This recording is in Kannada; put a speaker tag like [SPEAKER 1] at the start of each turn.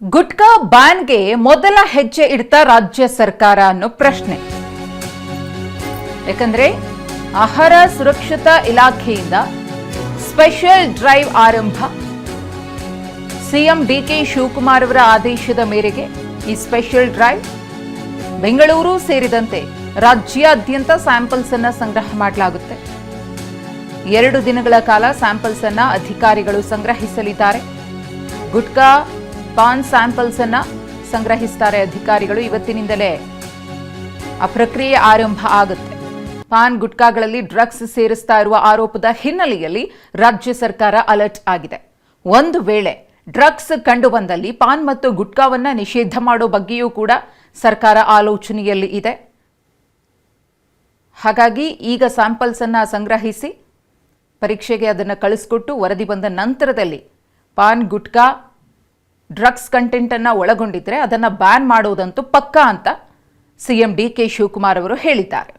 [SPEAKER 1] ಗುಟ್ಕಾ ಬ್ಯಾನ್ಗೆ ಮೊದಲ ಹೆಜ್ಜೆ ಇಡ್ತಾ ರಾಜ್ಯ ಸರ್ಕಾರ ಅನ್ನೋ ಪ್ರಶ್ನೆ. ಯಾಕಂದ್ರೆ ಆಹಾರ ಸುರಕ್ಷತಾ ಇಲಾಖೆಯಿಂದ ಸ್ಪೆಷಲ್ ಡ್ರೈವ್ ಆರಂಭ. ಸಿಎಂ ಡಿಕೆ ಶಿವಕುಮಾರ್ ಅವರ ಆದೇಶದ ಮೇರೆಗೆ ಈ ಸ್ಪೆಷಲ್ ಡ್ರೈವ್ ಬೆಂಗಳೂರು ಸೇರಿದಂತೆ ರಾಜ್ಯಾದ್ಯಂತ ಸ್ಯಾಂಪಲ್ಸ್ ಅನ್ನ ಸಂಗ್ರಹ ಮಾಡಲಾಗುತ್ತೆ. 2 ದಿನಗಳ ಕಾಲ ಸ್ಯಾಂಪಲ್ಸ್ ಅನ್ನ ಅಧಿಕಾರಿಗಳು ಸಂಗ್ರಹಿಸಲಿದ್ದಾರೆ. ಗುಟ್ಕಾ ಪಾನ್ ಸ್ಯಾಂಪಲ್ಸ್ ಅನ್ನ ಸಂಗ್ರಹಿಸುತ್ತಾರೆ ಅಧಿಕಾರಿಗಳು. ಇವತ್ತಿನಿಂದಲೇ ಆ ಪ್ರಕ್ರಿಯೆ ಆರಂಭ ಆಗುತ್ತೆ. ಪಾನ್ ಗುಟ್ಕಾಗಳಲ್ಲಿ ಡ್ರಗ್ಸ್ ಸೇರಿಸ್ತಾ ಇರುವ ಆರೋಪದ ಹಿನ್ನೆಲೆಯಲ್ಲಿ ರಾಜ್ಯ ಸರ್ಕಾರ ಅಲರ್ಟ್ ಆಗಿದೆ. ಒಂದು ವೇಳೆ ಡ್ರಗ್ಸ್ ಕಂಡು ಬಂದಲ್ಲಿ ಪಾನ್ ಮತ್ತು ಗುಟ್ಕಾವನ್ನ ನಿಷೇಧ ಮಾಡೋ ಬಗ್ಗೆಯೂ ಕೂಡ ಸರ್ಕಾರ ಆಲೋಚನೆಯಲ್ಲಿ ಇದೆ. ಹಾಗಾಗಿ ಈಗ ಸ್ಯಾಂಪಲ್ಸ್ ಅನ್ನ ಸಂಗ್ರಹಿಸಿ ಪರೀಕ್ಷೆಗೆ ಅದನ್ನು ಕಳಿಸ್ಕೊಟ್ಟು ವರದಿ ಬಂದ ನಂತರದಲ್ಲಿ ಪಾನ್ ಗುಟ್ಕಾ ಡ್ರಗ್ಸ್ ಕಂಟೆಂಟ್ ಅನ್ನ ಒಳಗೊಂಡಿದ್ರೆ ಅದನ್ನ ಬ್ಯಾನ್ ಮಾಡೋದಂತೂ ಪಕ್ಕಾ ಅಂತ ಸಿಎಂ ಡಿಕೆ ಶಿವಕುಮಾರ್ ಅವರು ಹೇಳಿದ್ದಾರೆ.